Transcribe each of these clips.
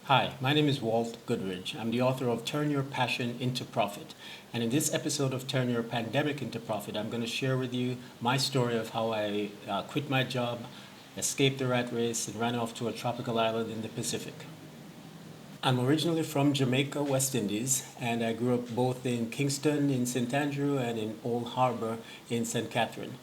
Hi, my name is Walt Goodridge. I'm the author of Turn Your Passion into Profit. And in this episode of Turn Your Pandemic into Profit, I'm going to share with you my story of how I quit my job, escaped the rat race, and ran off to a tropical island in the Pacific. I'm originally from Jamaica, West Indies, and I grew up both in Kingston in St. Andrew and in Old Harbor in St. Catherine.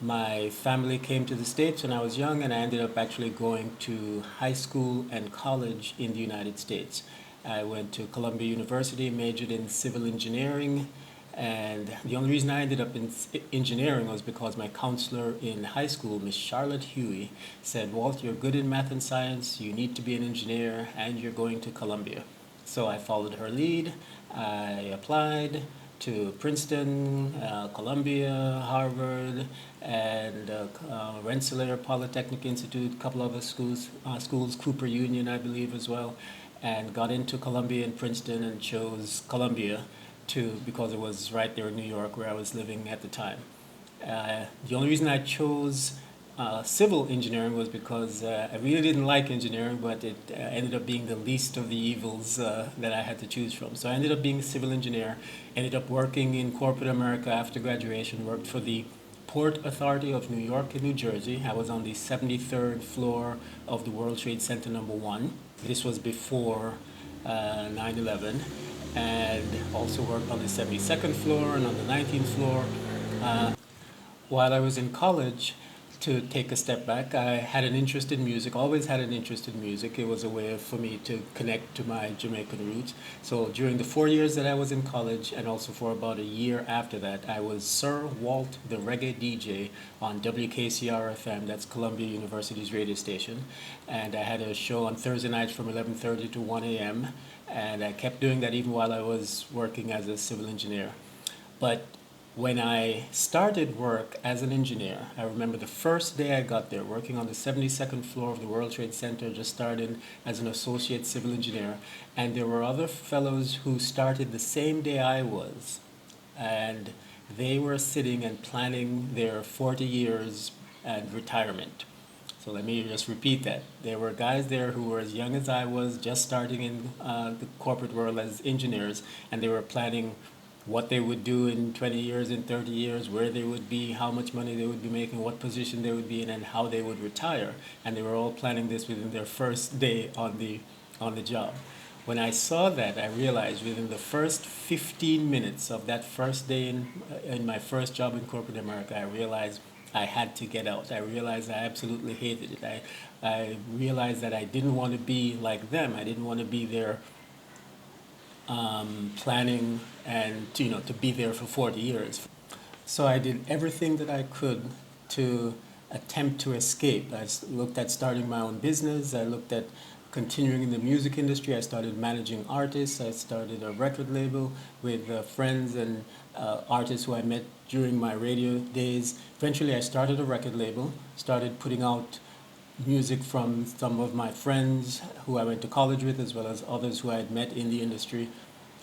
My family came to the States when I was young, and I ended up actually going to high school and college in the United States. I went to Columbia University, majored in civil engineering, and the only reason I ended up in engineering was because my counselor in high school, Miss Charlotte Huey, said, Walt, you're good in math and science, you need to be an engineer, and you're going to Columbia. So I followed her lead. I applied to Princeton, Columbia, Harvard, and Rensselaer Polytechnic Institute, a couple other schools, Cooper Union, I believe, as well, and got into Columbia and Princeton and chose Columbia because it was right there in New York where I was living at the time. The only reason I chose civil engineering was because I really didn't like engineering, but it ended up being the least of the evils that I had to choose from. So I ended up being a civil engineer, ended up working in corporate America after graduation, worked for the Port Authority of New York and New Jersey. I was on the 73rd floor of the World Trade Center number one. This was before 9/11, and also worked on the 72nd floor and on the 19th floor. While I was in college, to take a step back, I had an interest in music, always had an interest in music. It was a way for me to connect to my Jamaican roots. So during the 4 years that I was in college, and also for about a year after that, I was Sir Walt the Reggae DJ on WKCR FM, that's Columbia University's radio station. And I had a show on Thursday nights from 11:30 to 1 a.m. And I kept doing that even while I was working as a civil engineer. But when I started work as an engineer, I remember the first day I got there, working on the 72nd floor of the World Trade Center, just started as an associate civil engineer. And there were other fellows who started the same day I was. And they were sitting and planning their 40 years and retirement. So let me just repeat that. There were guys there who were as young as I was, just starting in the corporate world as engineers, and they were planning what they would do in 20 years, in 30 years, where they would be, how much money they would be making, what position they would be in, and how they would retire. And they were all planning this within their first day on the job. When I saw that, I realized within the first 15 minutes of that first day in my first job in corporate America, I realized I had to get out. I realized I absolutely hated it. I realized that I didn't want to be like them. I didn't want to be there planning and to be there for 40 years. So I did everything that I could to attempt to escape. Looked at starting my own business. I looked at continuing in the music industry. I started managing artists. I started a record label with friends and artists who I met during my radio days. Eventually, I started a record label, started putting out music from some of my friends who I went to college with, as well as others who I had met in the industry,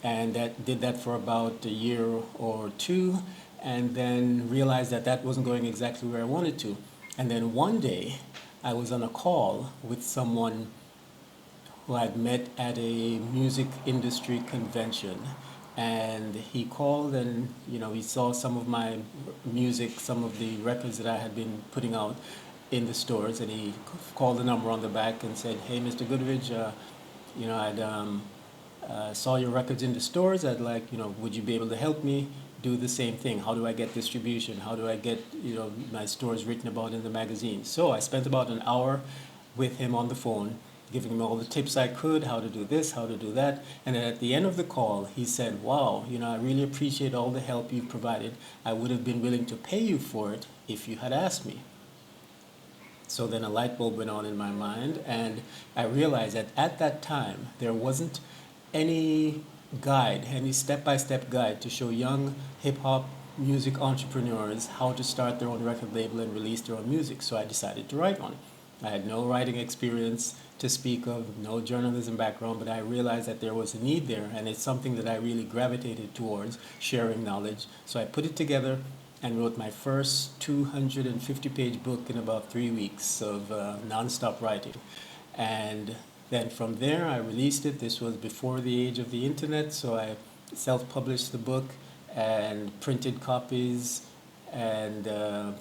and that did that for about a year or two, and then realized that that wasn't going exactly where I wanted to. And then one day, I was on a call with someone who I'd met at a music industry convention. And he called and, he saw some of my music, some of the records that I had been putting out in the stores. And he called the number on the back and said, hey, Mr. Goodridge, I'd saw your records in the stores. I'd like, would you be able to help me do the same thing? How do I get distribution? How do I get, my stores written about in the magazine? So I spent about an hour with him on the phone, giving him all the tips I could, how to do this, how to do that. And then at the end of the call, he said, wow, I really appreciate all the help you've provided. I would have been willing to pay you for it if you had asked me. So then a light bulb went on in my mind, and I realized that at that time, there wasn't any guide, any step-by-step guide to show young hip-hop music entrepreneurs how to start their own record label and release their own music. So I decided to write one. I had no writing experience to speak of, no journalism background, but I realized that there was a need there, and it's something that I really gravitated towards, sharing knowledge. So I put it together and wrote my first 250-page book in about 3 weeks of nonstop writing. And Then from there, I released it. This was before the age of the internet, so I self-published the book and printed copies and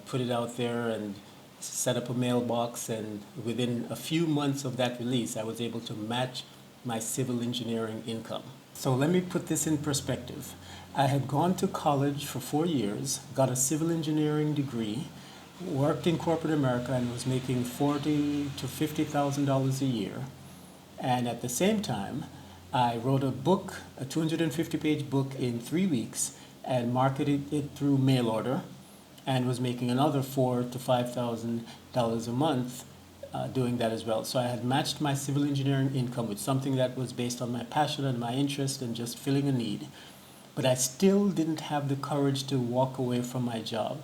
put it out there and set up a mailbox. And within a few months of that release, I was able to match my civil engineering income. So let me put this in perspective. I had gone to college for 4 years, got a civil engineering degree, worked in corporate America, and was making $40,000 to $50,000 a year. And at the same time, I wrote a book, a 250-page book in 3 weeks, and marketed it through mail order, and was making another $4,000 to $5,000 a month doing that as well. So I had matched my civil engineering income with something that was based on my passion and my interest and just filling a need. But I still didn't have the courage to walk away from my job.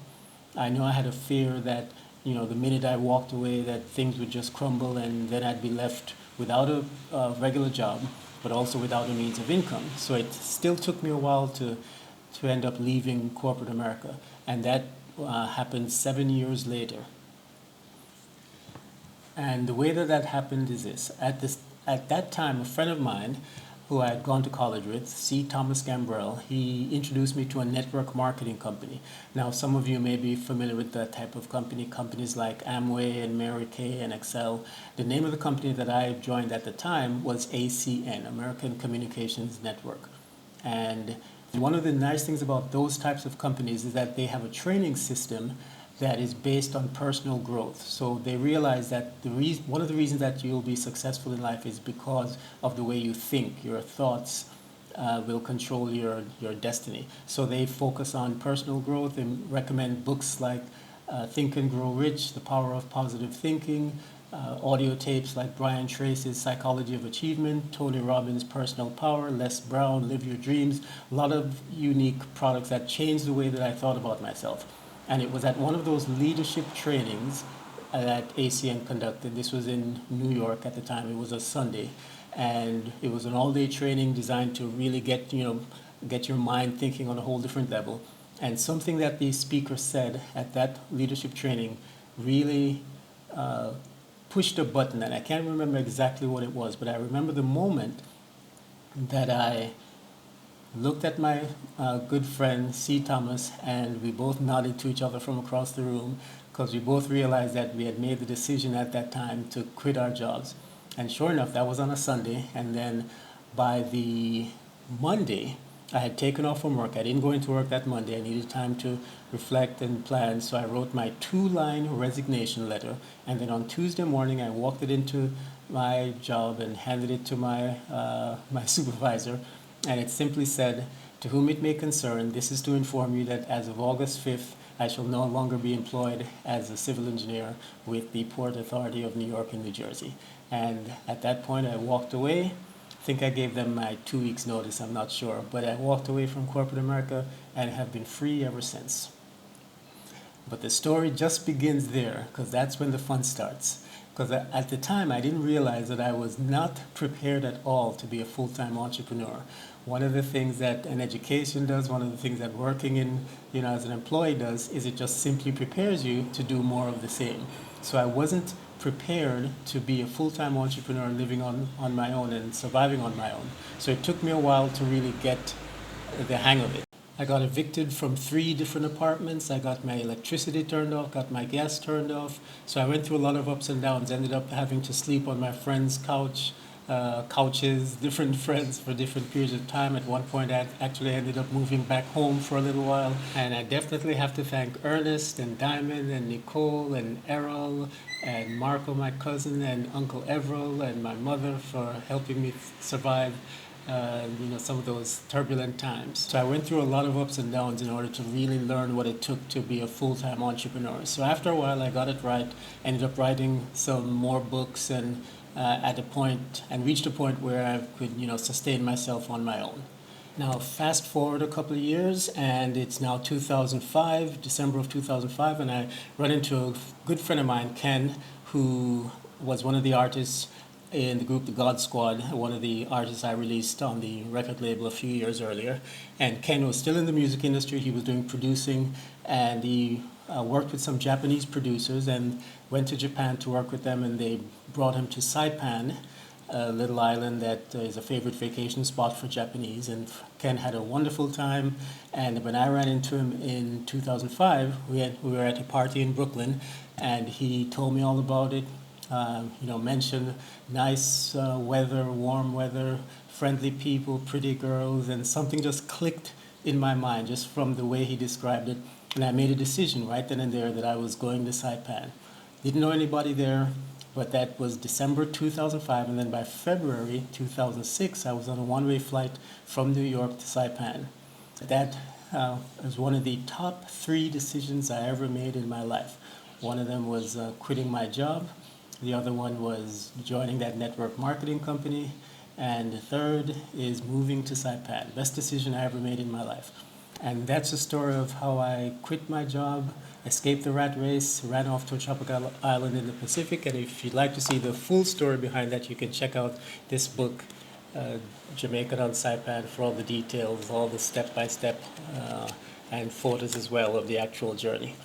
I know I had a fear that, the minute I walked away, that things would just crumble and then I'd be left without a regular job, but also without a means of income. So it still took me a while to end up leaving corporate America. And that happened 7 years later. And the way that happened is this. At that time, a friend of mine who I had gone to college with, C. Thomas Gambrell, he introduced me to a network marketing company. Now, some of you may be familiar with that type of companies like Amway and Mary Kay and Excel. The name of the company that I joined at the time was ACN, American Communications Network. And one of the nice things about those types of companies is that they have a training system that is based on personal growth. So they realize that one of the reasons that you'll be successful in life is because of the way you think. Your thoughts will control your destiny. So they focus on personal growth and recommend books like Think and Grow Rich, The Power of Positive Thinking, audio tapes like Brian Tracy's Psychology of Achievement, Tony Robbins' Personal Power, Les Brown, Live Your Dreams, a lot of unique products that changed the way that I thought about myself. And it was at one of those leadership trainings that ACN conducted. This was in New York at the time. It was a Sunday. And it was an all-day training designed to really get your mind thinking on a whole different level. And something that the speaker said at that leadership training really pushed a button. And I can't remember exactly what it was, but I remember the moment that I looked at my good friend C. Thomas, and we both nodded to each other from across the room because we both realized that we had made the decision at that time to quit our jobs. And sure enough, that was on a Sunday, and then by the Monday, I had taken off from work. I didn't go into work that Monday. I needed time to reflect and plan, so I wrote my 2-line resignation letter, and then on Tuesday morning, I walked it into my job and handed it to my supervisor. And it simply said, "To whom it may concern, this is to inform you that as of August 5th, I shall no longer be employed as a civil engineer with the Port Authority of New York and New Jersey." And at that point, I walked away. I think I gave them my 2 weeks notice, I'm not sure. But I walked away from corporate America and have been free ever since. But the story just begins there, because that's when the fun starts. Because at the time, I didn't realize that I was not prepared at all to be a full-time entrepreneur. One of the things that an education does, one of the things that working in, as an employee does, is it just simply prepares you to do more of the same. So I wasn't prepared to be a full-time entrepreneur living on my own and surviving on my own. So it took me a while to really get the hang of it. I got evicted from 3 different apartments. I got my electricity turned off, got my gas turned off. So I went through a lot of ups and downs, ended up having to sleep on my friend's couches, different friends for different periods of time. At one point, I actually ended up moving back home for a little while. And I definitely have to thank Ernest and Diamond and Nicole and Errol and Marco, my cousin, and Uncle Everell and my mother for helping me survive some of those turbulent times. So I went through a lot of ups and downs in order to really learn what it took to be a full-time entrepreneur. So after a while, I got it right, ended up writing some more books, and reached a point where I could, sustain myself on my own. Now, fast forward a couple of years, and it's now 2005, December of 2005, and I run into a good friend of mine, Ken, who was one of the artists in the group The God Squad, one of the artists I released on the record label a few years earlier. And Ken was still in the music industry. He was doing producing, and he worked with some Japanese producers and went to Japan to work with them, and they brought him to Saipan a little island that is a favorite vacation spot for Japanese. And Ken had a wonderful time. And when I ran into him in 2005, we were at a party in Brooklyn, and he told me all about it. Mentioned nice weather, warm weather, friendly people, pretty girls, and something just clicked in my mind just from the way he described it. And I made a decision right then and there that I was going to Saipan. Didn't know anybody there, but that was December 2005, and then by February 2006, I was on a one-way flight from New York to Saipan. That was one of the top 3 decisions I ever made in my life. One of them was quitting my job. The other one was joining that network marketing company. And the third is moving to Saipan. Best decision I ever made in my life. And that's the story of how I quit my job, escaped the rat race, ran off to a tropical island in the Pacific. And if you'd like to see the full story behind that, you can check out this book, Jamaican on Saipan, for all the details, all the step-by-step, and photos as well of the actual journey.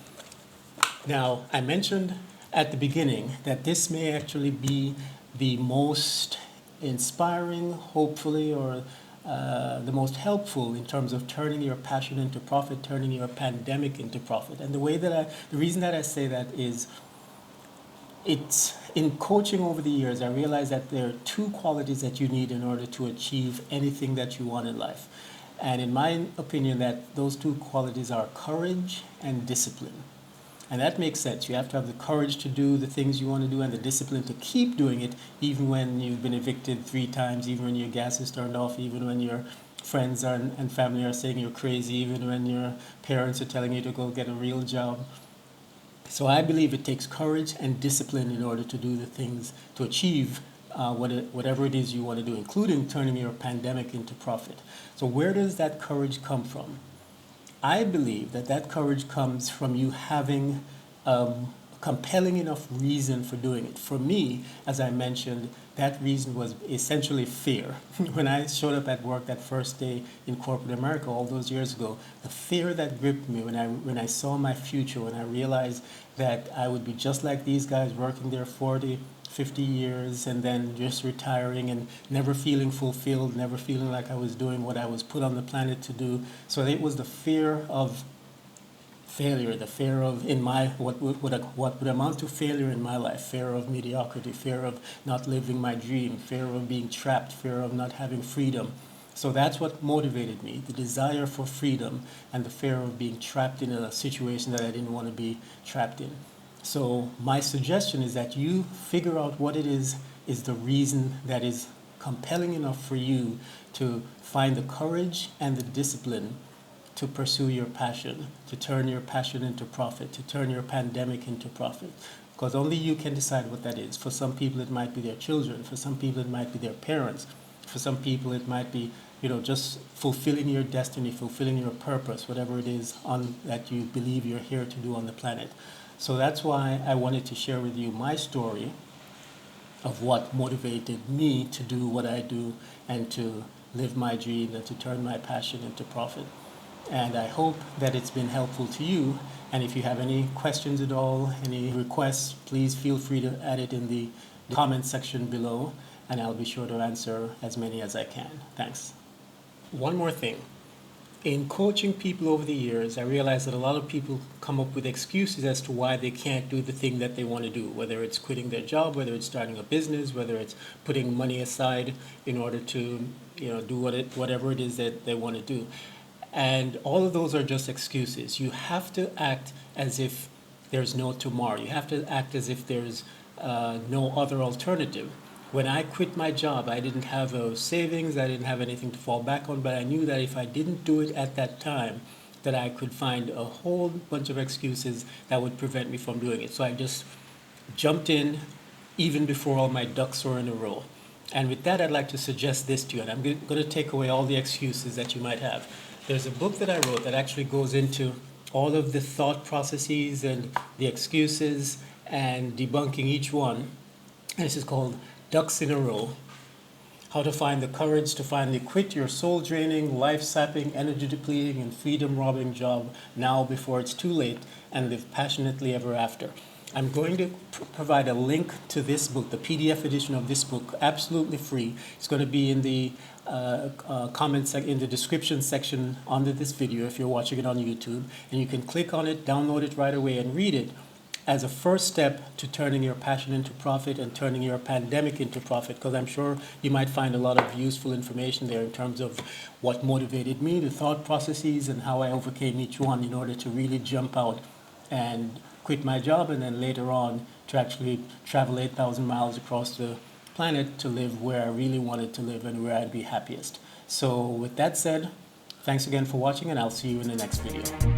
Now, I mentioned at the beginning that this may actually be the most inspiring, hopefully, or the most helpful in terms of turning your passion into profit, turning your pandemic into profit. And the reason that I say that is, it's in coaching over the years, I realized that there are 2 qualities that you need in order to achieve anything that you want in life. And in my opinion, that those 2 qualities are courage and discipline. And that makes sense. You have to have the courage to do the things you want to do and the discipline to keep doing it, even when you've been evicted 3 times, even when your gas is turned off, even when your friends and family are saying you're crazy, even when your parents are telling you to go get a real job. So I believe it takes courage and discipline in order to do the things to achieve whatever it is you want to do, including turning your pandemic into profit. So where does that courage come from? I believe that courage comes from you having compelling enough reason for doing it. For me, as I mentioned, that reason was essentially fear. When I showed up at work that first day in corporate America all those years ago, the fear that gripped me when I saw my future, when I realized that I would be just like these guys working there 40, 50 years and then just retiring and never feeling fulfilled, never feeling like I was doing what I was put on the planet to do. So it was the fear of failure, the fear of what would amount to failure in my life, fear of mediocrity, fear of not living my dream, fear of being trapped, fear of not having freedom. So that's what motivated me, the desire for freedom and the fear of being trapped in a situation that I didn't want to be trapped in. So my suggestion is that you figure out what it is the reason that is compelling enough for you to find the courage and the discipline to pursue your passion, to turn your passion into profit, to turn your pandemic into profit. Because only you can decide what that is. For some people it might be their children, for some people it might be their parents, for some people it might be just fulfilling your destiny, fulfilling your purpose, whatever it is that you believe you're here to do on the planet. So that's why I wanted to share with you my story of what motivated me to do what I do and to live my dream and to turn my passion into profit. And I hope that it's been helpful to you. And if you have any questions at all, any requests, please feel free to add it in the comment section below, and I'll be sure to answer as many as I can. Thanks. One more thing. In coaching people over the years, I realized that a lot of people come up with excuses as to why they can't do the thing that they want to do, whether it's quitting their job, whether it's starting a business, whether it's putting money aside in order to do whatever it is that they want to do. And all of those are just excuses. You have to act as if there's no tomorrow. You have to act as if there's no other alternative. When I quit my job, I didn't have a savings, I didn't have anything to fall back on, but I knew that if I didn't do it at that time, that I could find a whole bunch of excuses that would prevent me from doing it. So I just jumped in even before all my ducks were in a row. And with that, I'd like to suggest this to you, and I'm going to take away all the excuses that you might have. There's a book that I wrote that actually goes into all of the thought processes and the excuses and debunking each one. And this is called Ducks in a Row: How to Find the Courage to Finally Quit Your Soul-Draining, Life-Sapping, Energy-Depleting, and Freedom-Robbing Job Now Before It's Too Late and Live Passionately Ever After. I'm going to provide a link to this book, the PDF edition of this book, absolutely free. It's going to be in the in the description section under this video if you're watching it on YouTube, and you can click on it, download it right away, and read it as a first step to turning your passion into profit and turning your pandemic into profit, because I'm sure you might find a lot of useful information there in terms of what motivated me, the thought processes, and how I overcame each one in order to really jump out and quit my job, and then later on to actually travel 8,000 miles across the planet to live where I really wanted to live and where I'd be happiest. So with that said, thanks again for watching, and I'll see you in the next video.